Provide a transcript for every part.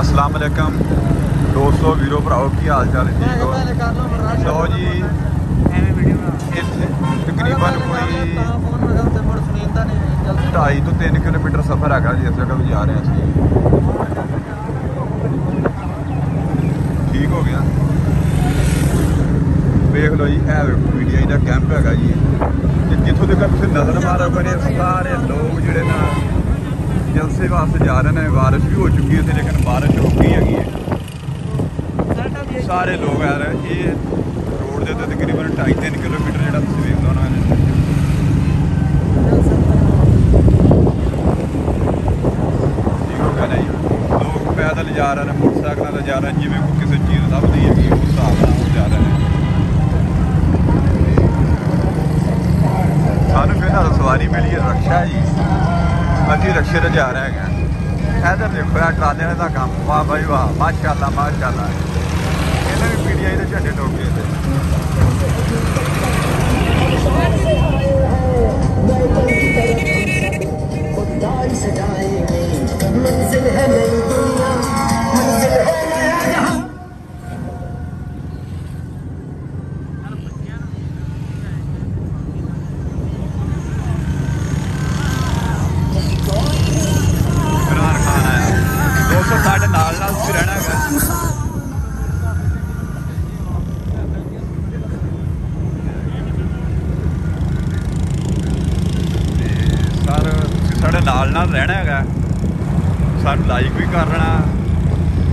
अस्सलाम वालेकुम दोस्तों वीरो भराओ की हाल चाल है ठीक हो। लो जी तकरीबन कोई 2.5 तो 3 किलोमीटर सफ़र है जी। इस जगह भी जा रहे हैं असं ठीक हो गया। देख लो जी PTI का कैंप है जी। जितों तक तुम नज़र मारो बने सारे लोग जोड़े ना जलसे वास्ते जा रहे हैं। बारिश भी हो चुकी है लेकिन बारिश रुकी हैगी है। सारे लोग आ रहे ये रोड के उत्ते तकरीबन 2.5-3 किलोमीटर जो वेख लो ना ठीक हो गया ना जी। लोग पैदल जा रहे हैं मोटरसाइकिलों से जा रहे हैं जिमें कोई किसी चीज़ लभदी है उस हिसाब से वो जा रहे हैं। सानू फिर सवारी मिली है रक्षा जी अभी रक्षे से जा रहे हैं। इधर देखो यार ट्राले का काम वाह भाई वाह माशाल्लाह माशाल्लाह। इन्हें भी PTI के झंडे ठोके थे। साढ़े नाल रहना है सर साढ़े नाल रहना है सानू लाइक भी करना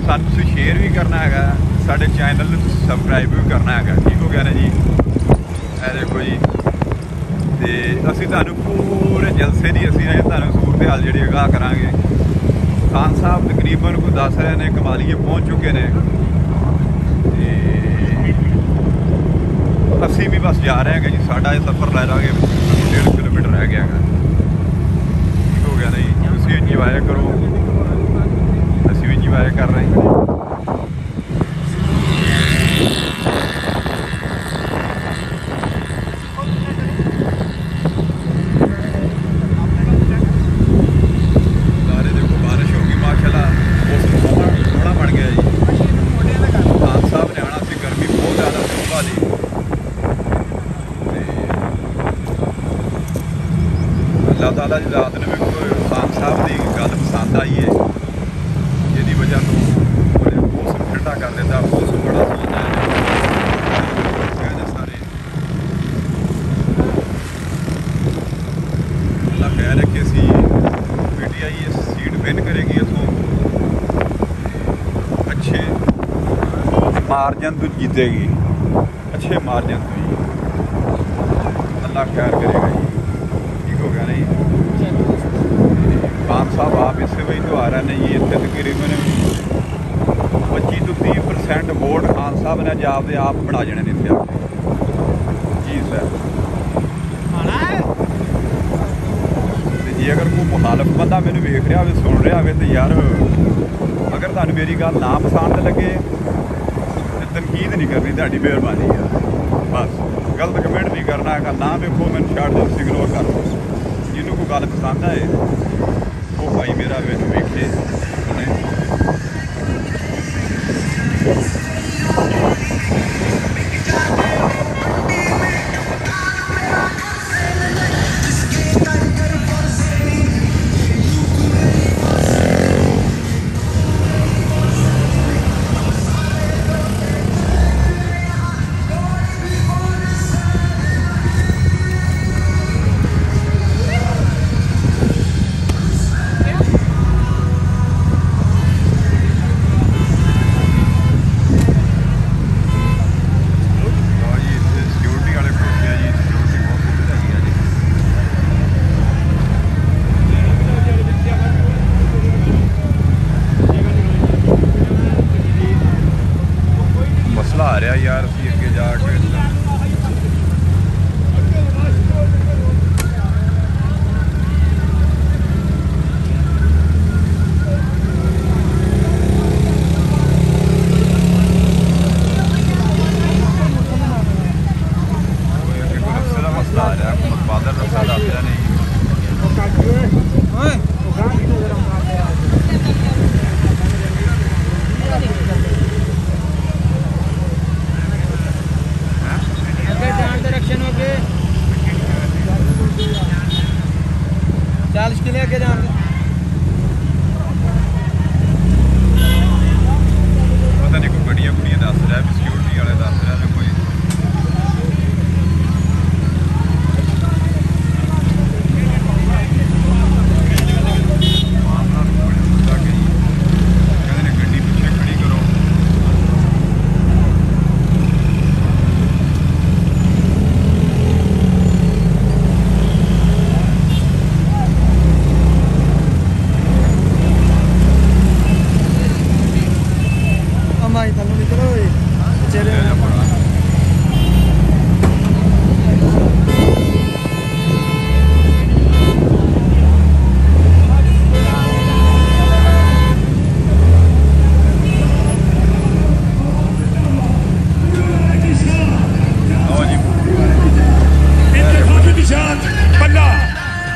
सानू शेयर भी करना है साढ़े चैनल सबसक्राइब भी करना है ठीक हो गया ना जी। ए देखो जी तो असी तुहानू पूरे जलसे की असी तुहानू सूरत हाल जी आगाह करांगे। खान साहब तकरीबन कोई दस रहे हैं कमालीए पहुँच चुके हैं। असी भी बस जा रहे हैं जी। साढ़ा सफ़र लै लागे 1.5 किलोमीटर रह गया है ठीक हो गया नहीं। तुम इंजॉय करो असी भी इंजॉय कर रहे हैं। अल्लाह ताला की रात ने भी खान साहब की गल पसंद आई है जिसकी वजह तो मौसम ठंडा कर देता। मौसम बड़ा सोहना है सारे अल्लाह खैर है कि असी PTI सीट विन करेगी इतों अच्छे मार्जन तो जीतेगी अच्छे मार्जन तो जी अल्लाह खैर करेगा जी ठीक हो गया नहीं। खान साहब आप इसे वही तो आ रहे हैं जी। इतने तकरीबन 25 तो 30% वोट खान साहब ने जापते आप बना जाने इतने आके जी सर। जी अगर कोई मुखालफ बंदा मैंने वेख रहा हो सुन रहा हो तो यार अगर तुहानू मेरी गल ना पसंद लगे तो तनकीद नहीं करनी तुहाडी मेहरबानी है। बस गलत कमेंट नहीं करना है ना वेखो मैंने छड़ दो इग्नोर कर दो। जिन्होंने कोई गल पसंद आए वो भाई मेरा मैंने वेखे आ रहा यार अभी अगे जाके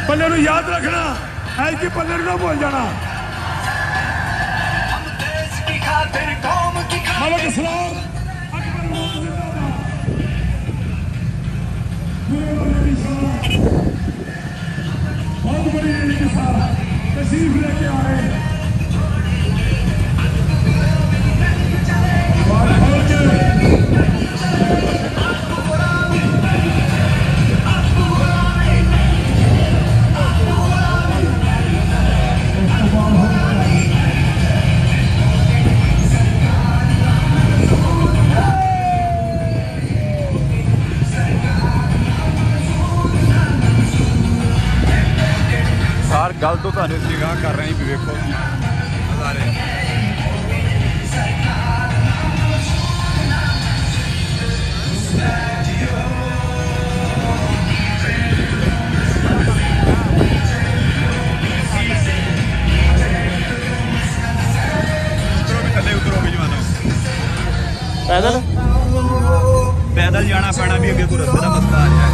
पल्ले नूं याद रखना है कि पल्ले नूं ना भूल जाना। मलिक इस्लाम बहुत बड़ी के साथ तशरीफ लेके आए। गल तो तुहानूं निगाह कर रहे हैं भी वेखो नज़ारे। उतरो भी जवानों पैदल पैदल जाना पैना भी अगे कोई रस्ते का मसला आ रहा है।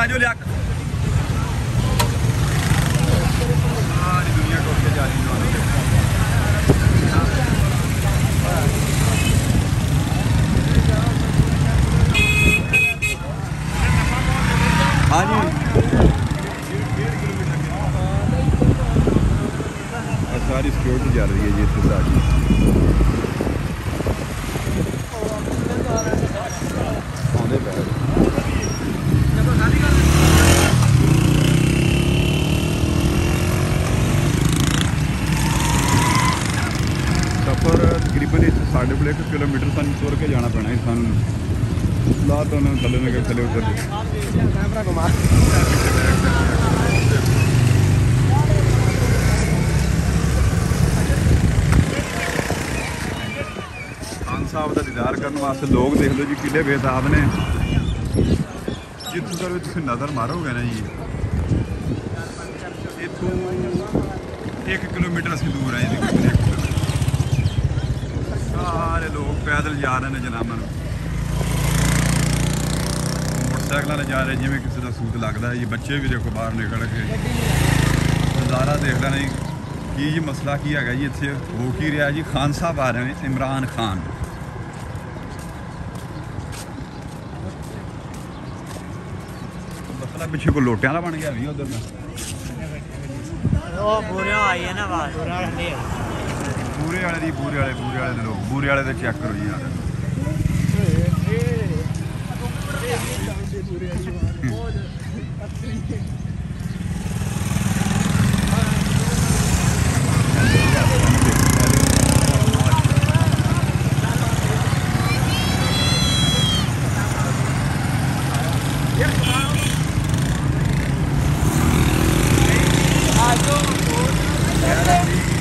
आजो लिया सारी दुनिया टूट के जा रही है। हाँ जी सारी सिक्योरिटी जा रही है जी इतने सारी आने पे तकरीबन इस 1.5 किलोमीटर सूँ तुर के जाना पैना सू ला तो उन्होंने थले में थले उतर खान साहब का दीदार करने वास्ते लोग देख लो जी किले बेताब ने। जितों तक तुम नज़र मारोगे ना जी इतों 1 किलोमीटर असीं दूर आए सारे लोग पैदल जा रहे हैं जनाब मोटरसाइकिलों से जा रहे जिमें किसी का सूत लगता है। ये बच्चे भी देखो बाहर निकल के नज़ारा देख लेना कि जी मसला की है जी इतने हो की रहा जी। खान साहब आ रहे हैं इमरान खान मसला पिछे को लोटिया का बन गया भी उधर में पूरे वाले लोग बूरे वाले तो चेक करो जी यार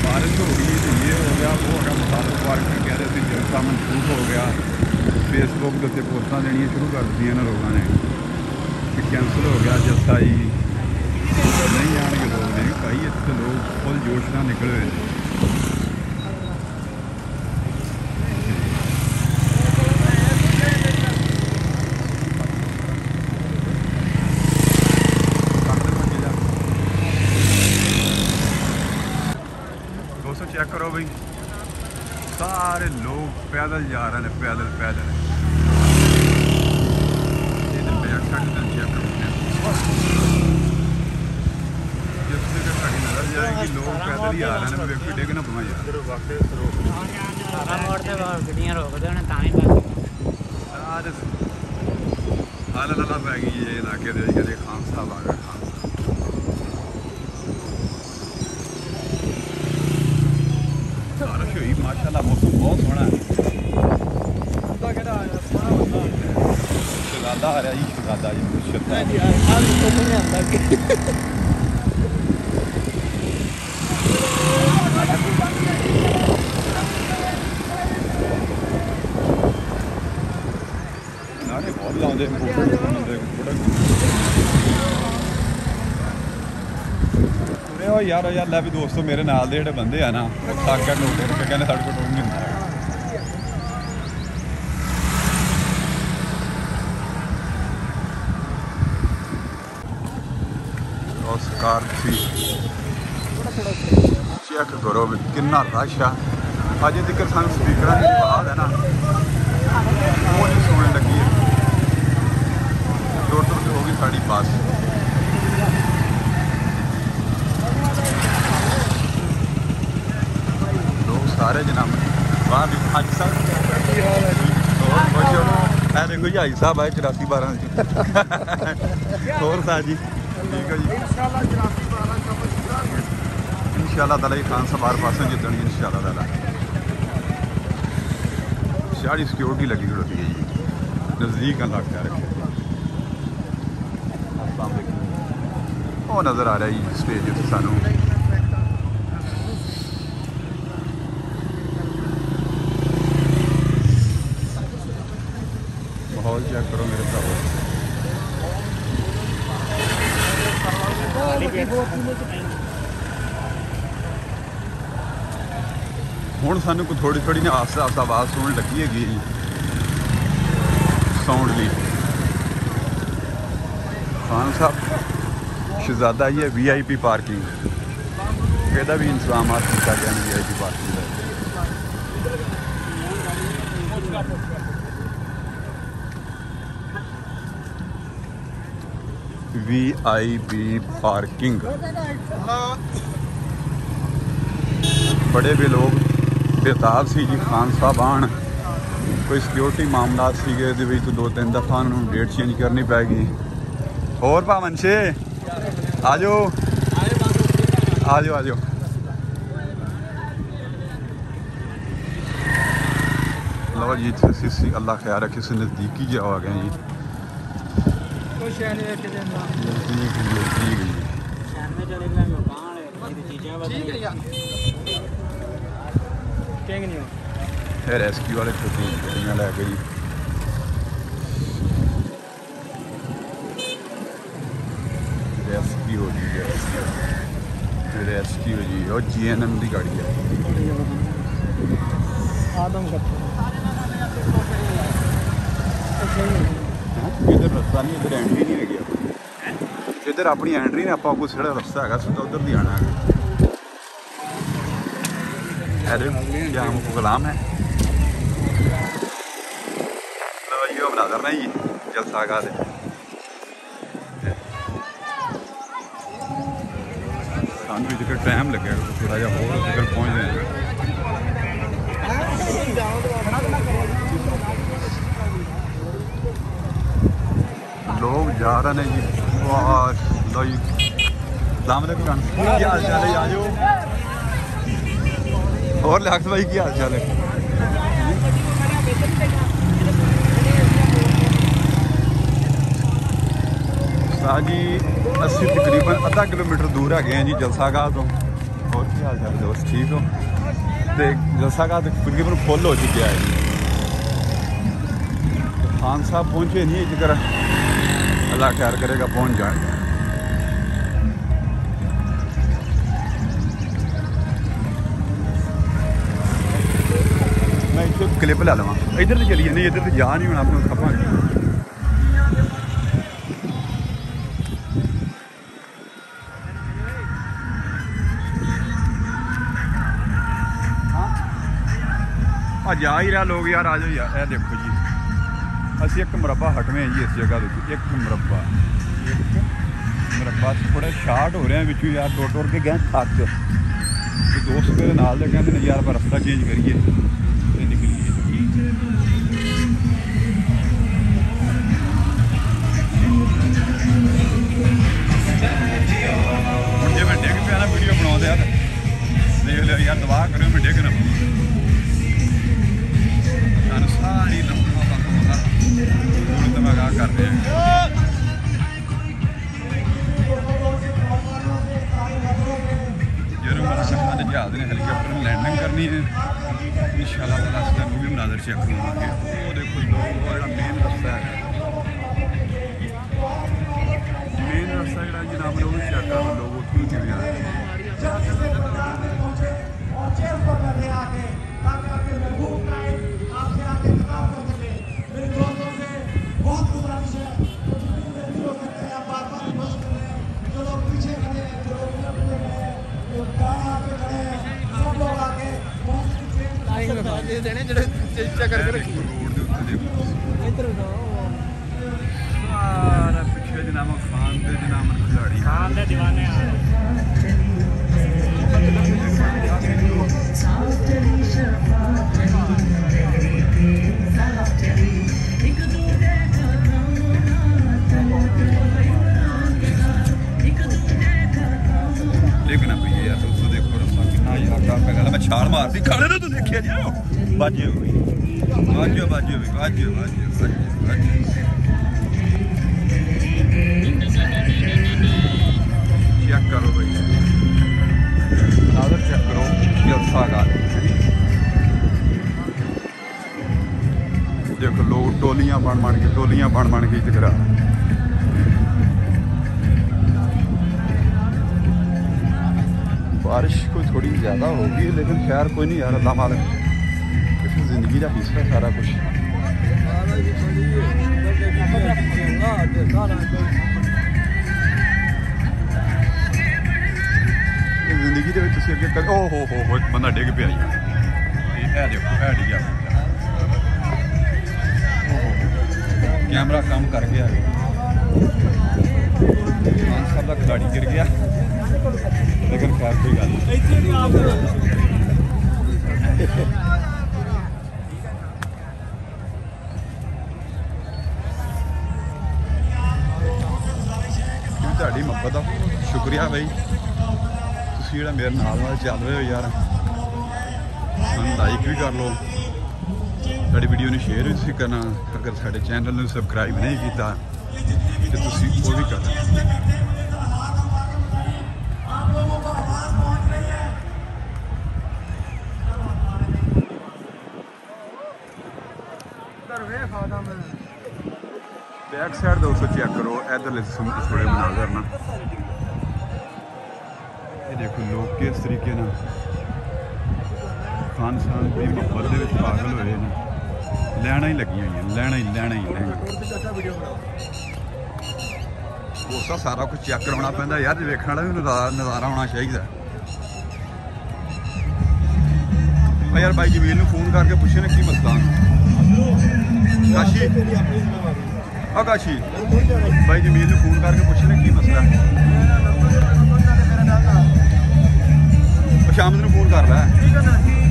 बारिश हो गई तो ये हो गया वो हो गया मुखालिफ पार्टी कह रहे थे जलसा मनसूख हो गया। फेसबुक के उत्ते पोस्टां देनियां शुरू कर दी इन्होंने लोगों ने कि कैंसल हो गया जलसा ही नहीं आएंगे लोग नहीं भाई इतने लोग फुल जोश नाल निकले हुए हैं। चेक करो भाई सारे लोग पैदल जा रहे हैं पैदल पैदल इधर बैक साइड चेक करो ही आ रहे हैं वेखो डिग ना पवा यार ਸਾਰਾ ਮੋੜ ਤੇ ਗੱਡੀਆਂ ਰੋਕਦੇ ਹੋਣੇ ਤਾਂ ਹੀ आज हालत अल्लाह पै गई ये इलाके दे कदे खान साहब आ गए खान साहब बारिश हुई माशाल्लाह मौसम बहुत सोहना है शहजादा आ रहा जी शहजादा जी बहुत लाते यार यार लै भी दोस्तों मेरे नाल दे जेह्ड़े बंदे है ना थक गए टोटे रुके कहने साढ़े को टोट नहीं होंदा कार चेक करो किन्ना रश है अजे तक सानू स्पीकर की आवाज़ है ना वो नहीं सुनने लगी है टोटल हो गई साड़ी बस लोग सारे जनाब बाहर हाजी साहब देखो जी हाजी साहब आए 8412 और साहब जी ठीक है जी इंशाअल्लाह ताला खान साहब हर पासों जितनी इंशाअल्लाह ताला सारी सिक्योरिटी लगी होती है जी नज़दीक अल्लाह क्या रखे वो नज़र आ रहा है जी स्टेज उत्ते सानू माहौल चेक करो मेरे भरावो हुण सानू कोई थोड़ी थोड़ी आस्ता आस्ता आवाज़ सुनन लगी है जी साउंड की खान साहब शहजादा ही है VIP पार्किंग ਇਹਦਾ भी इंतजाम किया गया VIP पार्किंग का VIP पार्किंग बड़े भी लोग बेताब सी जी खान साहब आन कोई सिक्योरिटी मामला सीगे तो 2-3 दफ़ा उन्होंने डेट चेंज करनी पैगी और भावन छे आ जाओ आ जाओ आ जाओ लो जी इतने अल्लाह ख्याल रखे से नज़दीकी जो आ गए जी रेस्क्यू वाले छोटी गड्डियां लैके जी रेस्क्यू जी और GNM की गाड़ी है इधर रस्ता नहीं इधर एंट्री नहीं है इधर अपनी एंट्री ने आप सीधा रस्ता है सीधा उधर भी आना है क्या हमको गुलाम है ये बना करना जी जलसा का सानू जिक्र टाइम लगे थोड़ा जहा होर जिक्र पहुँच जाए लोग जा रहे हैं जी लो जी सलाम अलैकुम क्या हाल चाल है आ जाओ और लियाकत भाई क्या हाल चाल है जी 80 तकरीबन आधा किलोमीटर दूर है गए हैं जी जलसागाह तो और क्या हाल चाल दोस्त ठीक हो तो जलसागाह तकरीबन फुल हो चुका है जी खान साहब पहुँचे नहीं जिक्र अल्लाह खैर करेगा पहुँच जाएगा मैं इतने क्लिप ला लवा इधर तो चलिए नहीं इधर तो जा नहीं होना अपने खपा जा ही रहा लोग यार आ जाओ यार ए देखो जी असी एक मुरब्बा हटवे जी इस जगह एक मुरब्बा थोड़े शार्ट हो रहे हैं बिचू यार टुर टुर के गए थक दोस्त मेरे नाल दे कहते नहीं यार पर रास्ता चेंज करिए ते निकलिए। हुण जे मैं डिग पिया ना वीडियो बनाउंदे आ देख लियो यार दवा करो मैं डिग ना सारी लम्बा तो मैं गा कर रहे हैं। जहाज ने हेलीकॉप्टर में लैंडिंग करनी है इंशाल्लाह ताला रास्ते भी मनाजर चेक करूँगे। वो देखो मेन रास्ता है मेन रास्ता जो जनाब लोग चेक कर लोग उठू क्यों जा रहे हैं। देने जेडे चेक करके रखी रोड के उत्ते देखो सारा पिछले जनाब खान के जनाब खिलाड़ी खान दे दीवाने आ लेकिन अभी यार दोस्तों देखो रास्ता कितना यार मैं मैं छाल मारती खाने ना तू देखिए जाओ बाजे हुई बाजे बाजे हुई बाजे बाजे बाजे चेक करो भाई नादर चेक करो जलसा गा देखो लोग टोलियां बन के इतरा बारिश कोई थोड़ी ज़्यादा होगी लेकिन खैर कोई नहीं यार अल्लाह मालिक किसी ज़िंदगी का हिस्सा है सारा कुछ। जिंदगी के अगे कर ओ हो बंदा डिग पिया देखो डिग गया कैमरा काम कर गया मान साहब का खिलाड़ी गिर गया लेकिन खैर कोई गल नहीं। ਤੁਹਾਡੀ ਮੁਹੱਬਤ ਦਾ ਸ਼ੁਕਰੀਆ ਬਈ ਤੁਸੀਂ ਜਿਹੜਾ ਮੇਰੇ ਨਾਲ ਚੱਲ ਰਹੇ ਹੋ ਯਾਰ ਸਾਨੂੰ ਲਾਈਕ ਵੀ ਕਰ ਲਓ ਸਾਡੀ ਵੀਡੀਓ ਨੂੰ ਸ਼ੇਅਰ ਵੀ ਤੁਸੀਂ ਕਰਨਾ ਅਗਰ ਸਾਡੇ ਚੈਨਲ ਨੂੰ ਸਬਸਕ੍ਰਾਈਬ ਨਹੀਂ ਕੀਤਾ ਤੇ ਤੁਸੀਂ ਉਹ ਵੀ ਕਰਨਾ। बैक साइड दोस्तों चेक करो इधरले थोड़े मनाजर ना ये देखो लोग किस तरीके ना खान शान की मोहब्बत के पागल होए ने लैना ही लगी हुई लैना ही दोस्तों सारा कुछ चेक करवाना पैंदा यार वेखने वाला भी नज़ारा होना चाहिए। यार भाई जमील ने फोन करके पूछे ना की मसला काशी आकाशी भाई जमील ने फोन करके पूछना की मसला शाम को फोन कर रहा है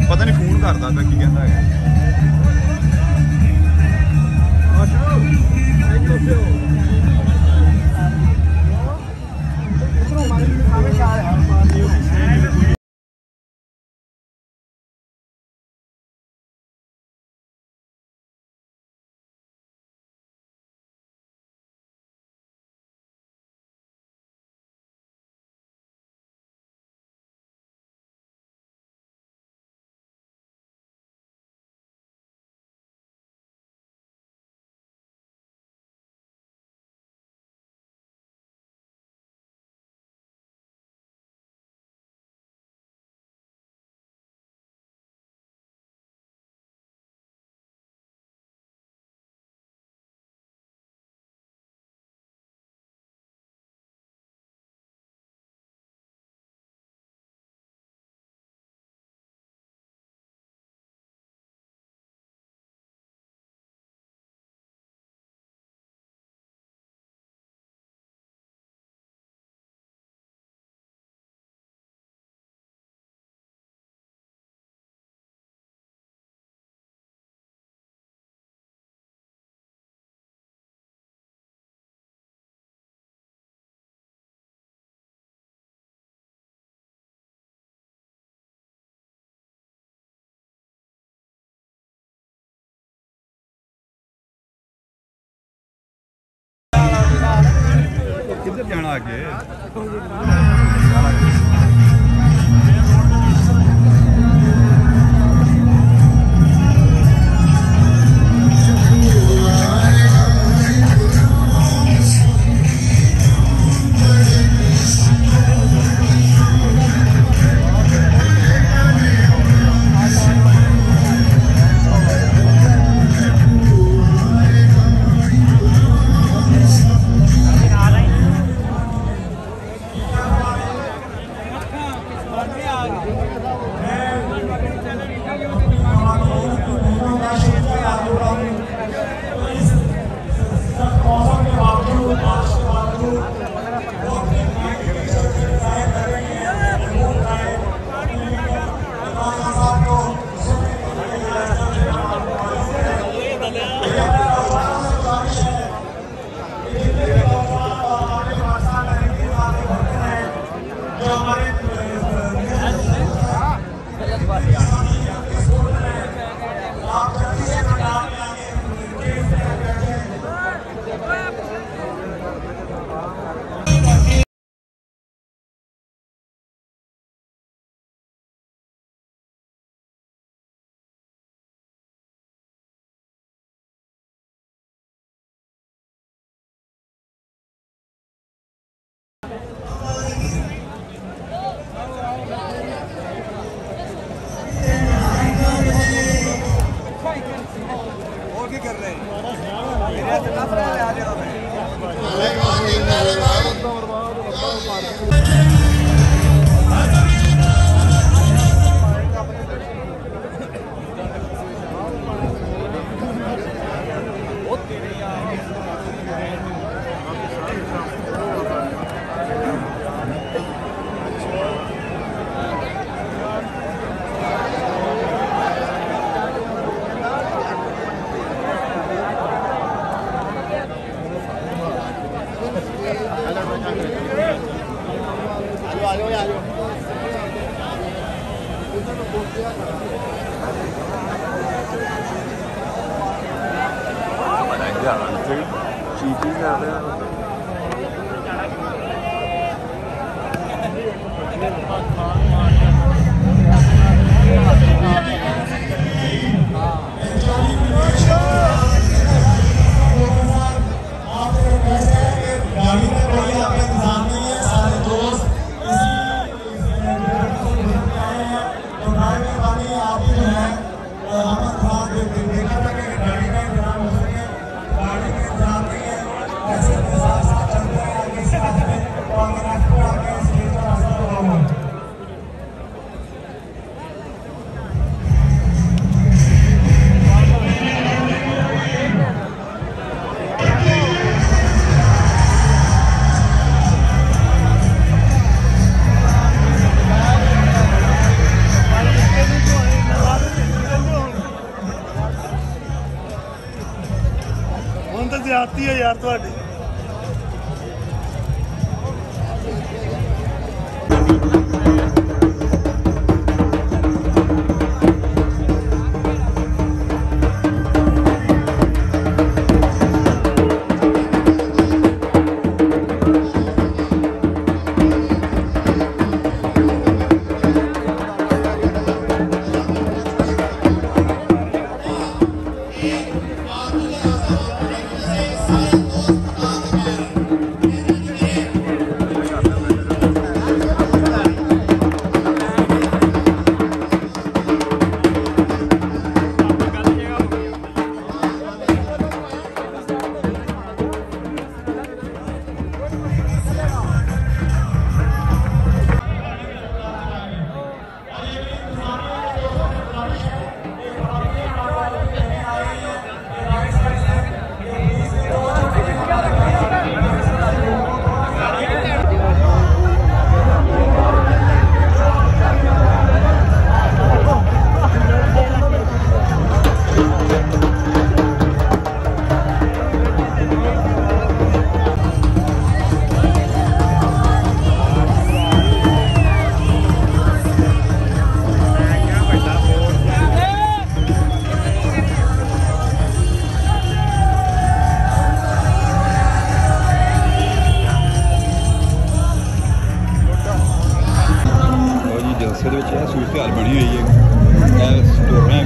पता नहीं फोन करता मैं की कहता है। किधर जाना आगे? आती है यार थोड़ी Thank you. ध्यान बनी हुई है स्टोर में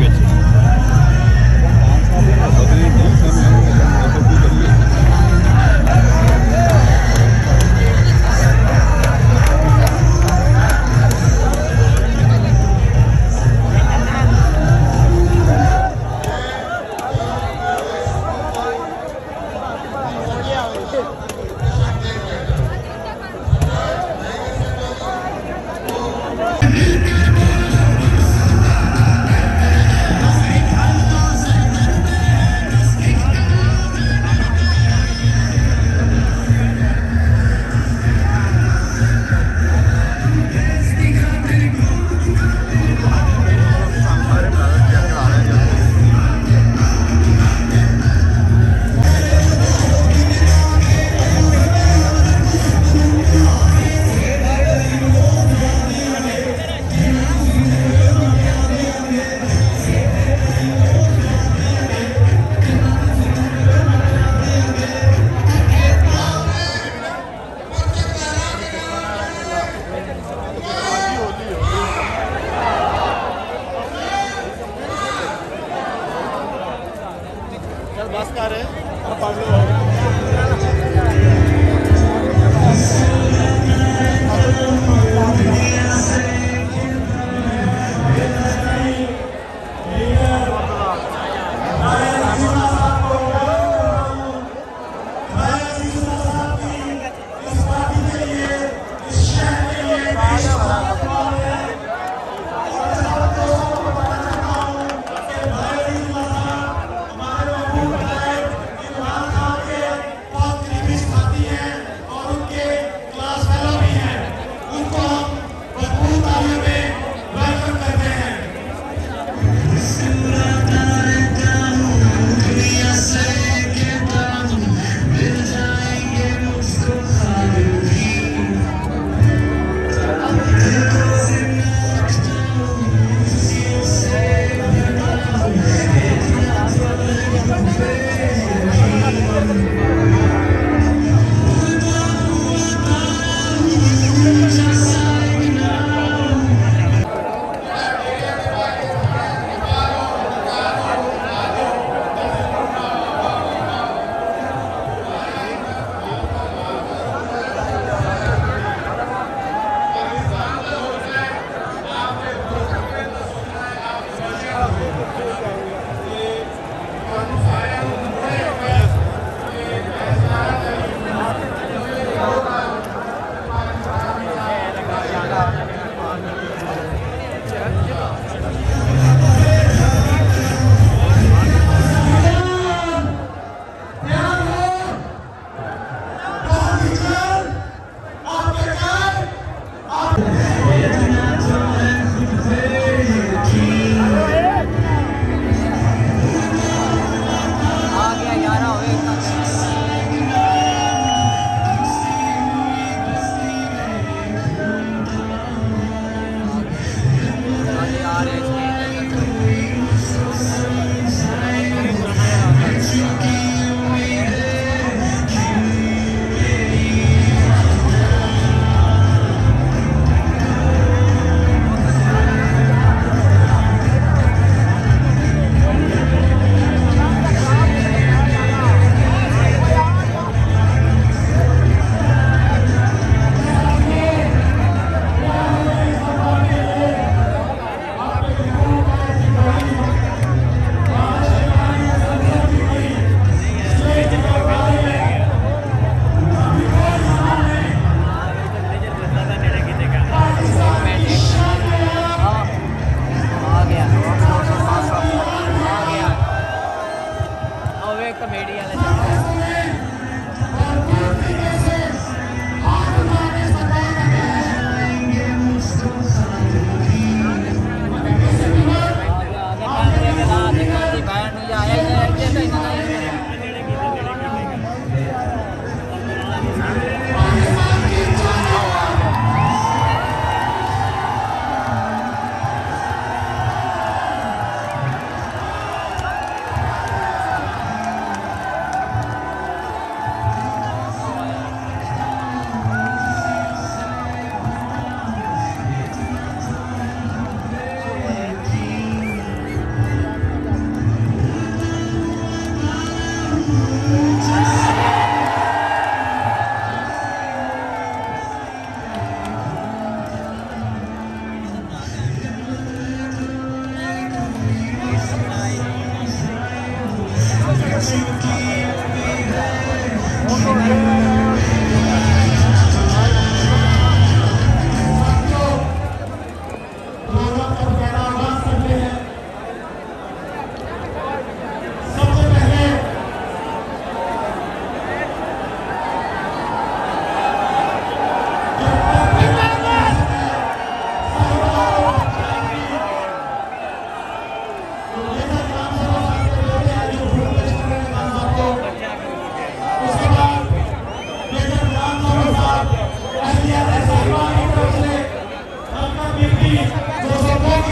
बस कर रहे हैं पढ़ लो।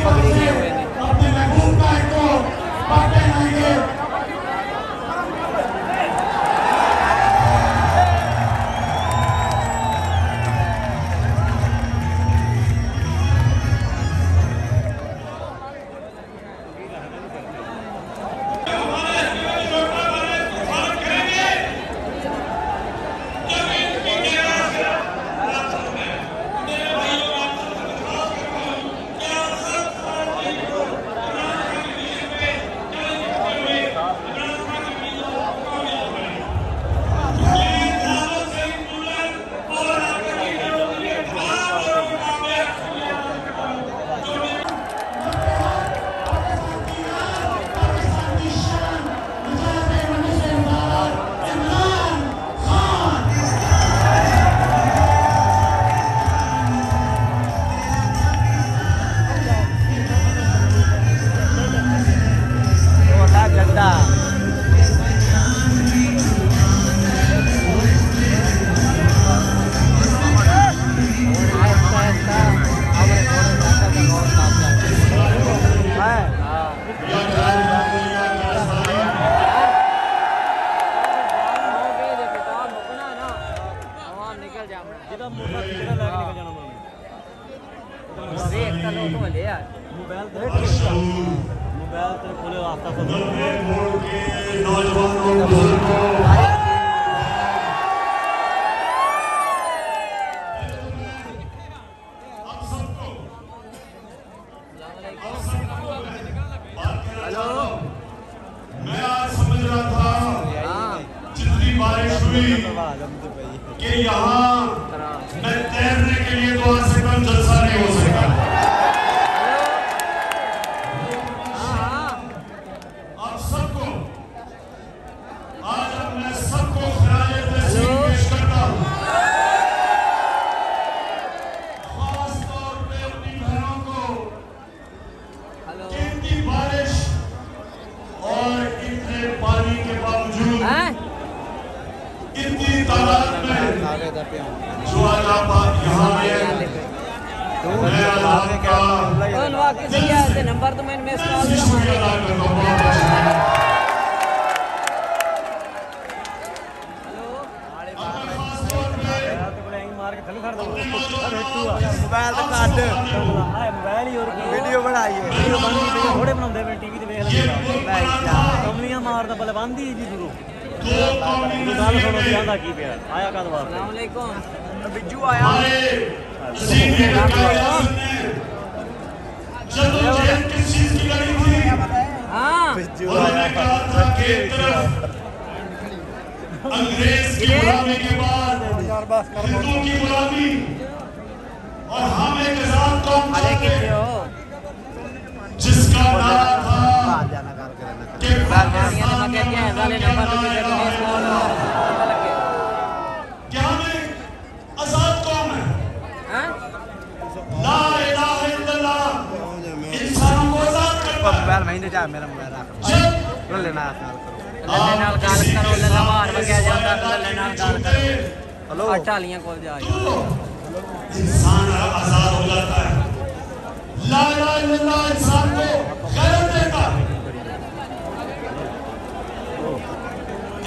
पगड़ी लिए हुए हैं। अपने महबूब भाई को बातें आएंगे। कि यहाँ मैं तैरने के लिए तो आज से कम जलसा नहीं हो सकता। आप सबको आज मैं सबको खिराए तहसीन पेश करता हूँ। खास तौर पे अपनी बहनों को इतनी बारिश और इतने पानी के बावजूद इतनी तादाद में जो आज आप यहाँ आए, मैं आज आपका नंबर तो मैंने शुक्रिया अदा करता हूँ। मोबाइल तो काट मोबाइल ही वीडियो बनाई है वीडियो बन थोड़े बनाते हैं टीवी ते देख लेंगे कमलियां मारदा पहले बंद ही जी शुरू गल सुनो जांदा की पिया आया कद वार अस्सलाम वालेकुम बिज्जू आया हां बिज्जू आया अंग्रेज की गुलामी के बाद हिंदू की गुलामी और हम एक आजाद कौम जिसका नाम था क्या हमें आजाद कौम है। ला इलाहा इल्लल्लाह इंसानों को आजाद करता है। मोबाइल महीने जा मेरा मोबाइल रख लो लेना लल्ले नाल गाल करो लल्ला बाहर वगया जांदा लल्ले नाल गाल करो हेलो अटालियां को जा इंसान आजाद हो जाता है। ला इलाहा इल्लल्लाह इंसान को गैरत देता है।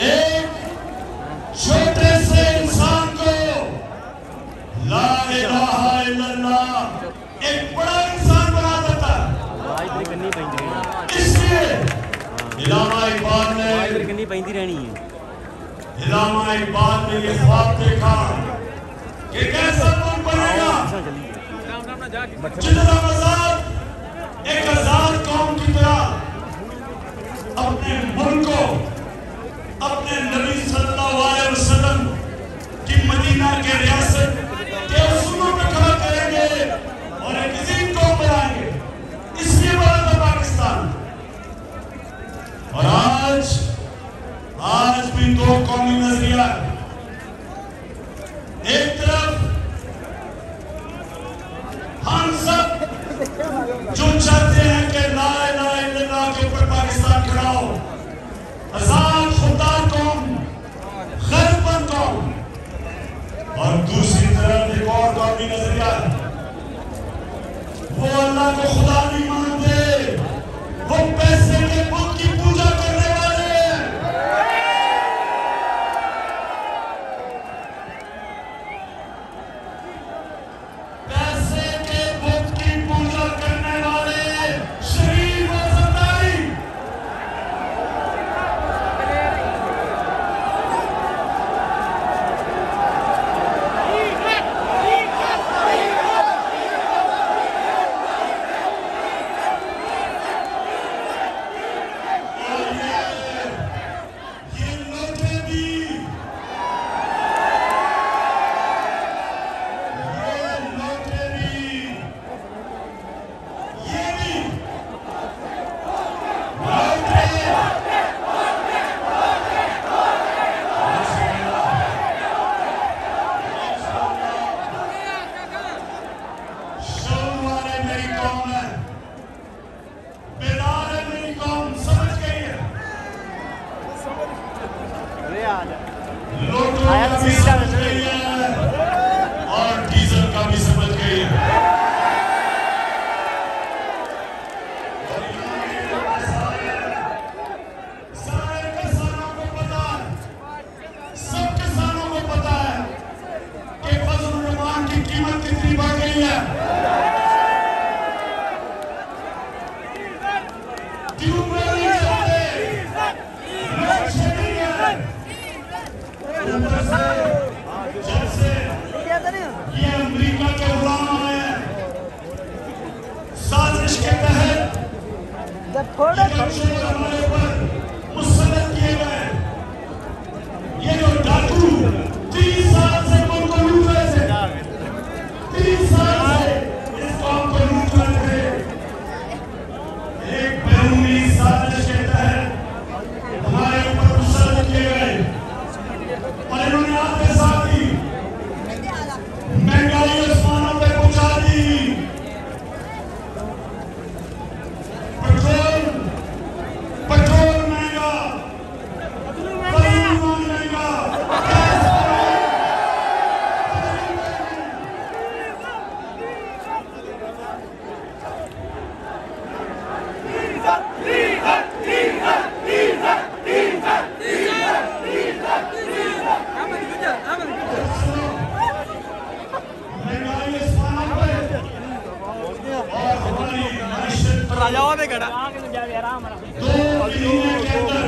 एक छोटे से इंसान को ला इलाहा इल्लल्लाह एक बड़ा इंसान बना देता है। इसलिए इलामा इकबाल ने इलामा इकबाल ने ये ख्वाब देखा कि कैसा मुल्क बनेगा जितना आजाद एक आजाद कौम की तरह अपने मुल्क को अपने नबी सल्लल्लाहु अलैहि वसल्लम की मदीना के रियासत के उसूलों पे खड़ा करेंगे और एक अजीम कौम बनाएंगे। इसलिए बना था पाकिस्तान। और आज भी दो कौमी नजरिया, एक तरफ हम सब जो चाहते हैं कि ला इलाहा इल्लल्लाह के ऊपर पाकिस्तान खड़ा हो, आजाद खुददार कौम, गैरतमंद कौम, और दूसरी तरफ एक और कौमी नजरिया वो अल्लाह को खुदा नहीं हमारे ऊपर मुसल्लत किए गए। ये जो डाकू 30 साल से मुल्क को लूट रहे थे, 30 साल से इस कौम को लूट रहे थे, एक बैरूनी साजिश के तहत हमारे ऊपर मुसल्लत किए गए और इन्होंने आपके साथ ही महंगाई आसमानों पे पहुंचा दी। पेट्रोल महंगा, महंगा, राजा में खड़ा 2 महीने के अंदर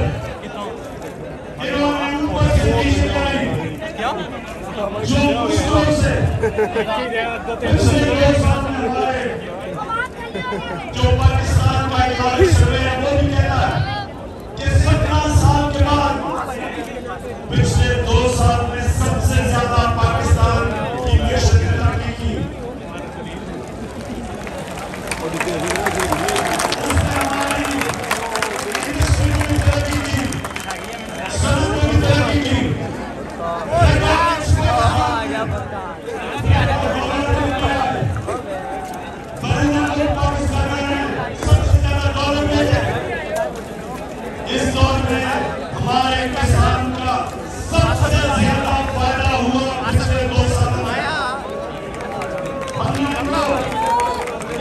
इन्होंने ऊपर से नीचे लाई क्या जो मुश्किलों से पिछले 2 साल में हमारे जो पाकिस्तान का इकोनॉमिक सर्वे है वो भी कहता है कि 17 साल के बाद पिछले 2 साल में सबसे ज्यादा पाकिस्तान की मैशत ने तरक्की की। उसने हमारी इंडस्ट्री में भी तरक्की की, सनत में भी तरक्की की। इस दौर में हमारे किसान का सबसे ज्यादा फायदा हुआ पिछले 2 सालों में। हमने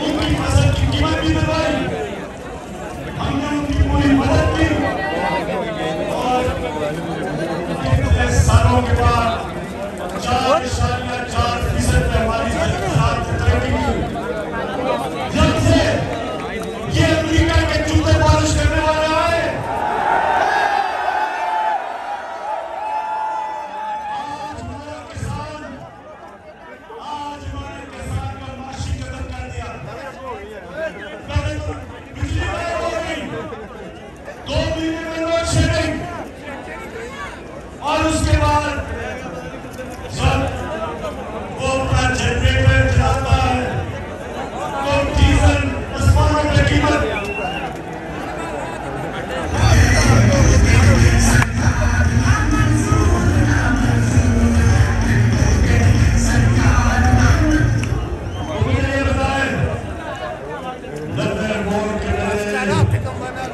उनकी फसल की कीमत भी दिलवाई, हमने उनकी पूरी मदद की और पिछले सालों के बाद 4.4% पे हमारी ज़राअत ने तरक्की की। जब से ये अमेरिका के जूते पॉलिश करने वाले आए, आज हमारे किसान का माशी कदम कर दिया। पहले तो बिजली गायब हो गई, 2 महीने में लोड शेडिंग, और उसके बाद जब वो अपना जनरेटर चलाता है तो डीजल आसमानों पे कीमत। मुझे ये बताएं, लंदन बोर्ड के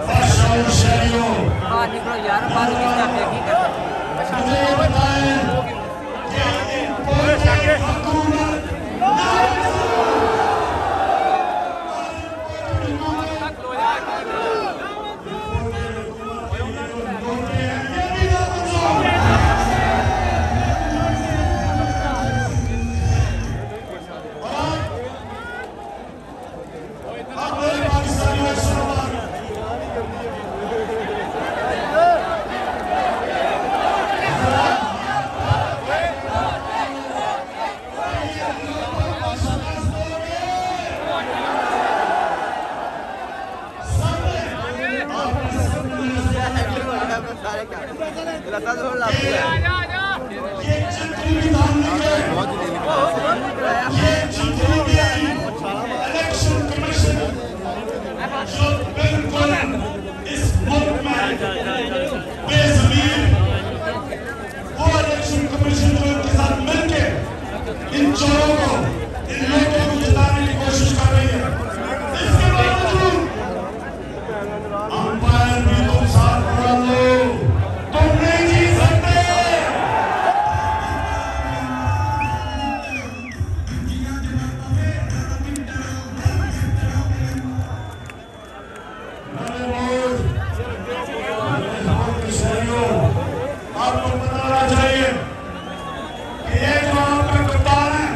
बादशाहों शहरियों, बाहर निकलो यार, बाहर निकल की करते मुझे ये बताएं कि इन हुकूमत ये जितनी भी धार्मिक है, ये जितनी भी इलेक्शन कमीशन जो बिल्कुल इस मुल्क में बेज़मीन, वो इलेक्शन कमीशन जो इनके साथ मिलके इन चोरों को, इन लोगों को जिताने की कोशिश कर रही है, इसके बावजूद अंपायर भी तुम साथ बुला लो, तुम नहीं जीत सकते। आपको पता होना चाहिए कि ये जो आपका कप्तान है,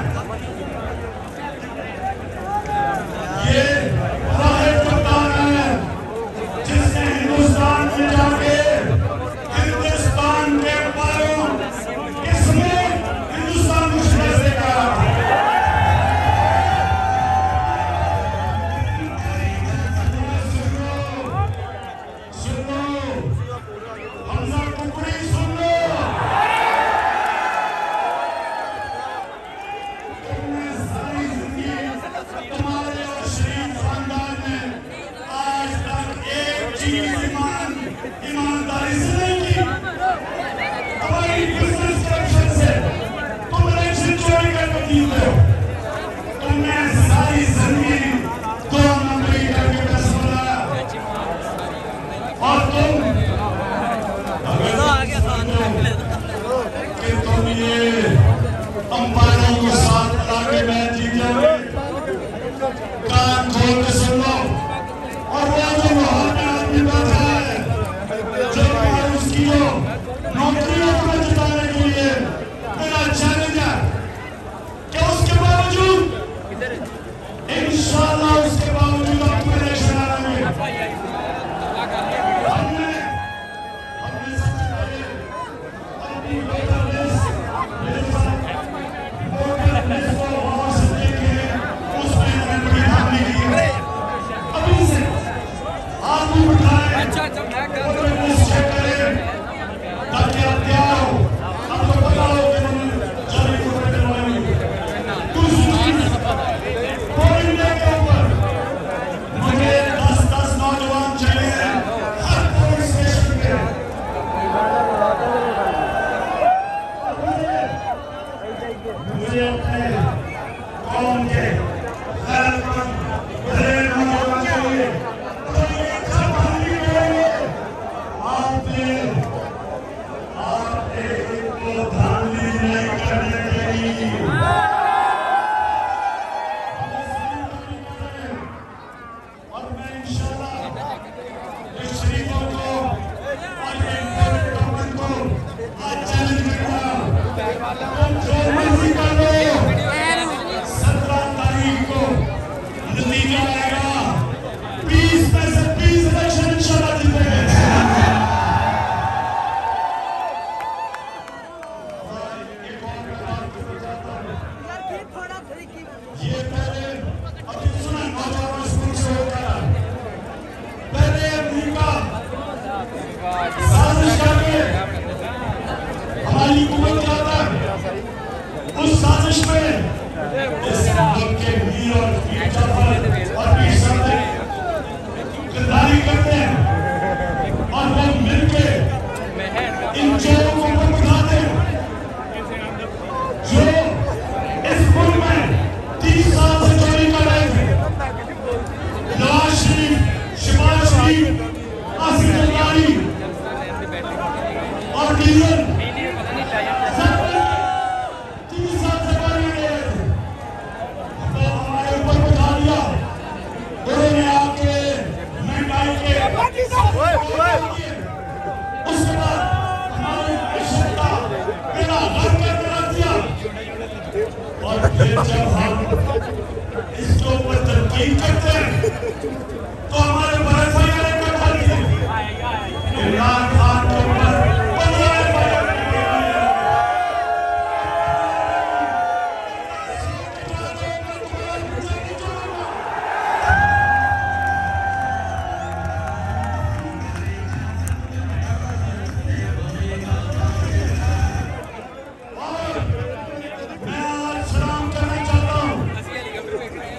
मुझे अपने कौम के गैरतमंद भले लोग होना चाहिए। तो ये जवानी करेंगे आपने इनको धांधली नहीं करने देगी। और मैं इंशाल्लाह इस शरीफों को और ये गवर्नमेंट को आज चैलेंज करूंगा, तुम जो मर्जी कर लो, 17 तारीख को नतीजा आएगा, 20 में से 20 इलेक्शन इंशाल्लाह जीतेंगे। ये पहले अभी सुना नौजवान स्कूल से होकर पहले अमेरिका साजिश करके हमारी हुकूमत क्या था, उस साजिश में इस मुल्क के वीर और वीर जाफर और वीर सादिक किरदारी करते हैं और वो मिलके इन चोरों को ऊपर उठाते हैं जो इस मुल्क में 30 साल से चोरी कर रहे थे। नवाज शरीफ, शहबाज शरीफ, आसिफ जरदारी और डीजल 30 साल से चोरी कर रहे थे, तो हमारे ऊपर उठा दिया उन्होंने आके महंगाई के उसके बाद हमारी मायशत का बेड़ा गर्क करके रख दिया। और फिर जब हम इसके ऊपर तनकीद करते हैं तो हमारे भरोसा इकट्ठा किए इमरान खान के ऊपर 15 मैं आज सलाम करना चाहता हूँ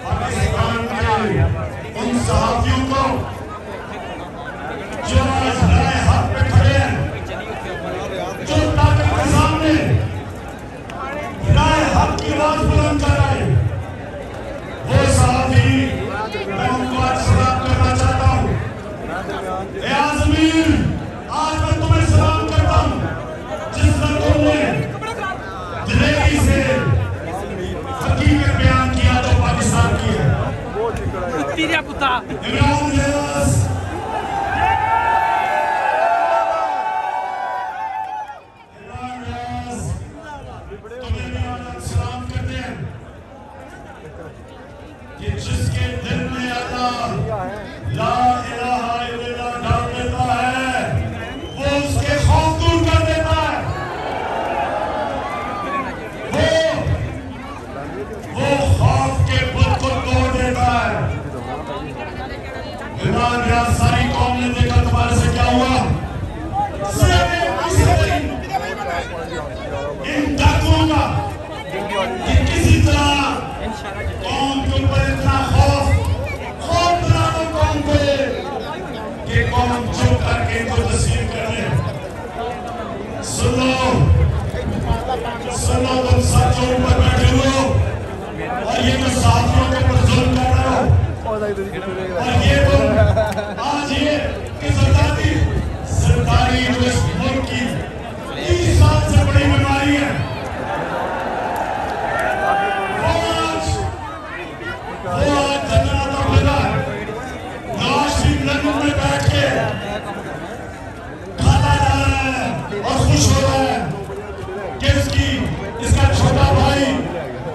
पाकिस्तान के उन सहाफियों को जो आज राय हक पे खड़े हैं, जो ताकत के सामने राय हक की आवाज बुलंद कर रहे हैं, वो सहाफी मैं उनको आज सलाम करना चाहता हूँ। ए आज़मीर, आज मैं तुम्हें सलाम करता हूँ जिस तरह तुमने दिलेरी से हकीकत बयान किया तो पाकिस्तान की है। इमरान लिबास तुम्हें भी आज सलाम करते हैं कि जिसके दिल में अल्लाह ला इलाहा इल्लल्लाह डाल देता है वो उसके खौफ दूर कर देता है, वो खौफ के बुत को तोड़ देता है। इमरान रियाज सारी कौम ने देखा तुम्हारे से क्या हुआ। इन डाकुओं का कि किसी तरह कौम के ऊपर इतना खौफ बना दो कौम को कि कौम चुप करके इनको तस्लीम कर ले। सुनो तुम सच्चों ऊपर बैठे हो और ये जो साथियों के ऊपर जुल्म कर रहे हो और ये तुम आज ये कि सरदारी जो इस मुल्क की 30 साल से बड़ी बीमारी है, वो आज धन्यवाद लगा नवाज शरीफ लंदन में बैठ के खाता जा रहा है और खुश हो रहा है कि इसका छोटा भाई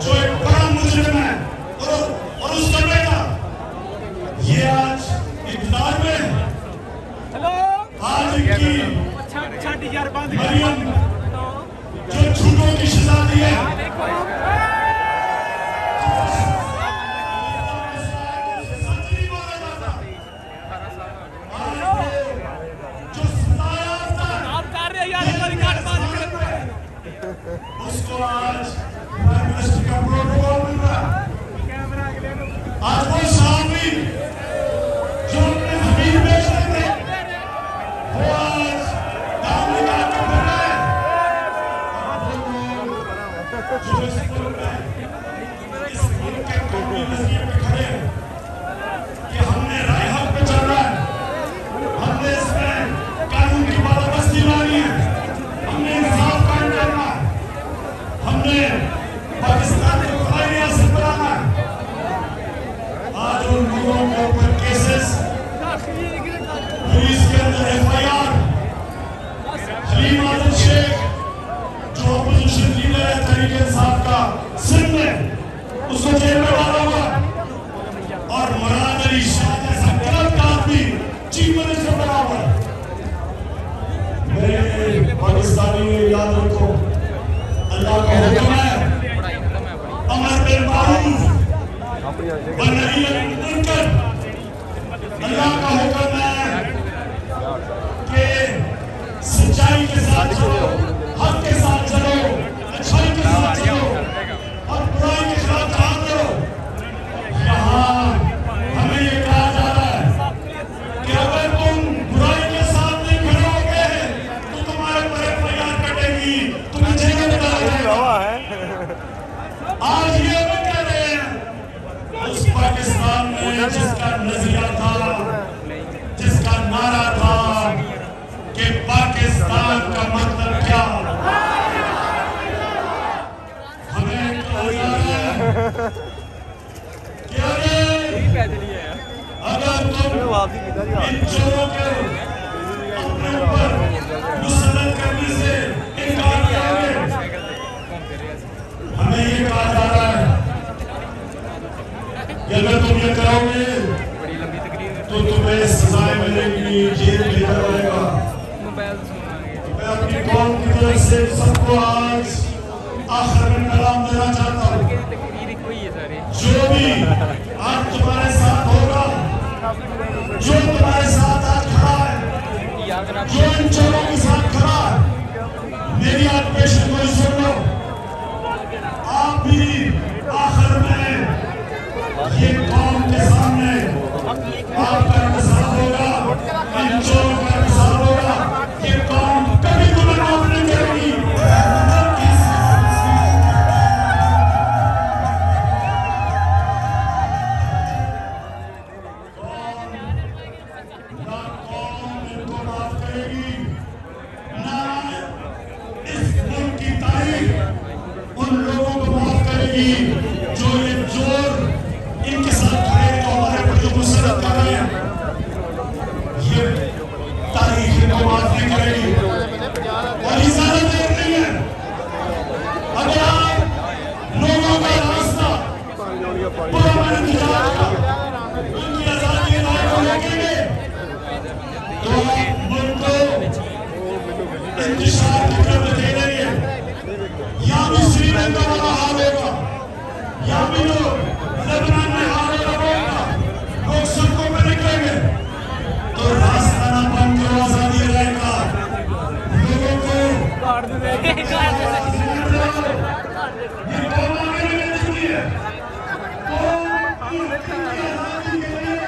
जो एक बड़ा मुजरिम है और उसका बेटा ये आज इक़्तिदार में आज इनकी मरियम जो झूठों की शहजादी है सच नहीं बोला जाता, जो सताया उसको आज प्राइम मिनिस्टर का प्रोटोकॉल मिल रहा है। आज वो साहबी जो अपने जमीन बेच रहे थे वो आज दाम निकाल के फिर रहे हैं। जो इस मुल्क में इस मुल्क के कौमी नज़रिए पे खड़े हैं कि हमने राह हक पे चलना है, हमने इसमें कानून की बंदोबस्ती लानी है, हमने इंसाफ कायम करना है, हमने पाकिस्तान को खलाई रियासत बनाना है। आज उन लोगों के ऊपर केसेस, पुलिस के अंदर FIR, हलीम आजम शेख जो अपोजिशन लीडर है तहरीक इंसाफ का सिंध में, उसको जेल में डाला हुआ, और मुराद अली शाह जैसा गलत आदमी चीफ मिनिस्टर बना हुआ। मेरे पाकिस्तानी याद रखो, अल्लाह का हुक्म है अमर बिल मारूफ व नही अनिल मुनकर। अल्लाह का हुक्म है कि सच्चाई के साथ चलो, हक के साथ चलो, अच्छाई के साथ चलो और बुराई के खिलाफ जहाद करो। यहाँ हमें ये कहा जा रहा है कि अगर तुम बुराई के साथ नहीं खड़े होगे तो तुम्हारे पर FIR कटेगी, तुम्हें जेल में डाला जाएगा। आज ये भी कह रहे हैं उस पाकिस्तान में जिसका नजरिया था, जिसका नारा था कि पाकिस्तान का मतलब क्या, हमें कहा जा रहा है कि अगर तुम इन चोरों के अपने ऊपर मुसल्लत करने से इनकार करोगे, हमें ये कहा जा रहा है कि अगर तुम ये करोगे तो तुम्हें सजाएं मिलेंगी, जेल भेजा जाएगा। मैं अपनी कौम की तरफ से सबको आज आखिर में कलाम देना चाहता हूँ, जो भी आज तुम्हारे साथ होगा, जो तुम्हारे साथ आज खड़ा है, जो इन चोरों के साथ खड़ा है, मेरी आज पेशन को सुन लो। आप भी आखिर में ये कौम के सामने आपका इंतजार होगा, इन चोरों का इंतजार होगा। ये कौम कभी तुम्हें माफ नहीं करेगी। ना कौम इनको माफ करेगी, ना इस मुल्क की तारीख उन लोगों को माफ करेगी जो ये चोर इनके साथ खड़े तो हमारे पर जो मुसल्लत कर रहे हैं, ये तारीख इनको माफ नहीं करेगी। और इजाजत देर नहीं है, अगर आप लोगों का रास्ता पुरअमन इंतजार का, उनकी आजादी इनायत को रोकेंगे तो आप मुल्क को इंतशार की तरफ दे देंगे। यहाँ भी श्रीलंका वाला हाल होगा, यहाँ भी जो लेबनान में हाल होगा, लोग सड़कों पर निकलेंगे, तो रास्ता ना बंद करो आजादी राय का। लोगों को ये कौम आगे नहीं बढ़ चुकी है, कौम की आजादी के लिए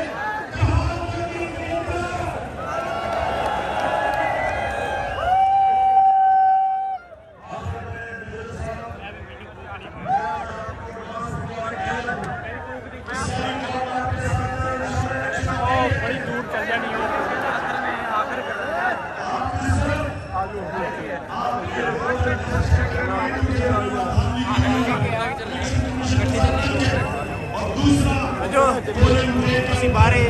जहाद करने के लिए किसी बारे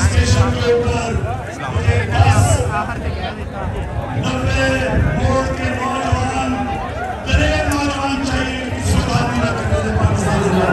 स्टेशन के ऊपर 90 वोट के नौजवान, दलेर नौजवान चाहिए कि सुधार न करने पाकिस्तान में।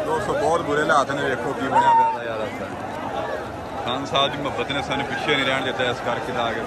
दोस्तों बहुत बुरे हालात ने, देखो की बनया पिया यार। खान साहब की मुहब्बत ने सानू पिछे नहीं रहन दिता, इस करके आ गए।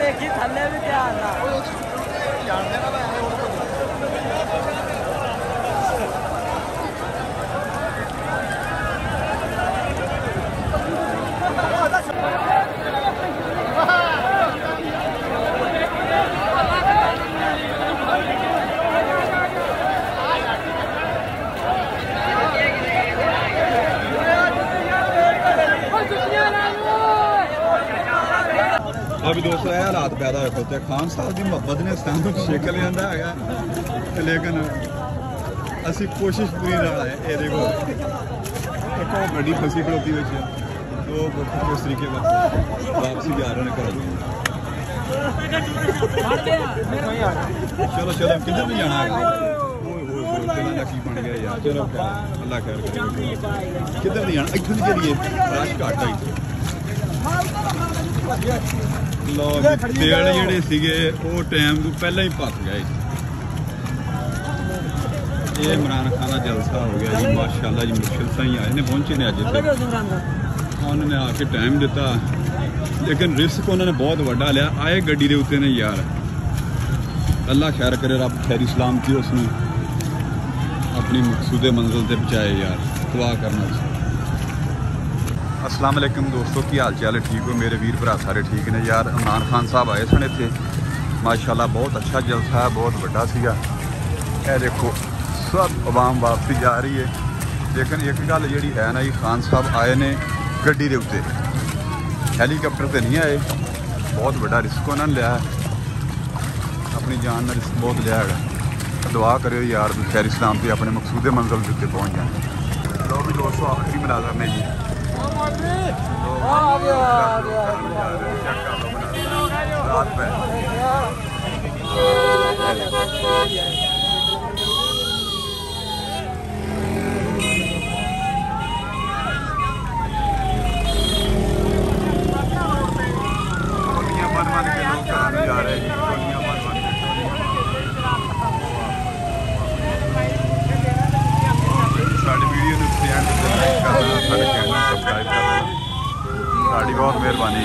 देखी थले भी ध्यान ना जानते ना अभी दोस्तों यह हालात पैदा होते हैं। खान साहब की मुहब्बत ने सानू छेक लिया है, लेकिन असी कोशिश पूरी रहा है। ये देखो गड्डी फसी खड़ोती हुई है, तो इस तरीके वापसी भी आ रहे हैं घर। चलो चलो किधर भी जाना है, की बन गया यार। चलो अल्लाह खैर करे, किधर नहीं जाना, इतों के लिए रश घट आई। लो तेल जेडे सीगे वो टाइम तो पहले ही पक गए। ये इमरान खान का जलसा हो गया जी, माशाल्लाह जी। मुश्किल से ही आए ने पहुंचे ने अज, उन्होंने आके टाइम दिता, लेकिन रिस्क उन्होंने बहुत वड्डा लिया। आए गड्डी के उत्ते ने यार, अल्लाह खैर करे, रब खैरी सलामती उसने अपनी मकसूदे मंजिल से पहुँचाए यार। दुआ करना। अस्सलाम वालेकुम दोस्तों, की हाल चाल है? ठीक हो मेरे वीर भरा? सारे ठीक ने यार। इमरान खान साहब आए सन इत्थे, माशाल्लाह बहुत अच्छा जलसा है, बहुत बड़ा सीगा। ये देखो सब आवाम वापसी जा रही है, लेकिन एक गल जी है ना जी, खान साहब आए ने गड्डी के उत्ते, हैलीकॉप्टर से नहीं आए। बहुत बड़ा रिस्क उन्होंने लिया है, अपनी जान का रिस्क बहुत लिया है। दुआ करो यार खैरी सलामती अपने मकसूदे मंजिल के उत्ते पहुँच जाए। लो भी दोस्तों आखिरी मुलाजम ने जी, रात पे बन बन के लोग जा रहे हैं, टोलियां बन बन के। साड़ी वीडियो को एंड तक लाइक करना, साढ़े चैनल सब्सक्राइब करना, साड़ी बहुत मेहरबानी।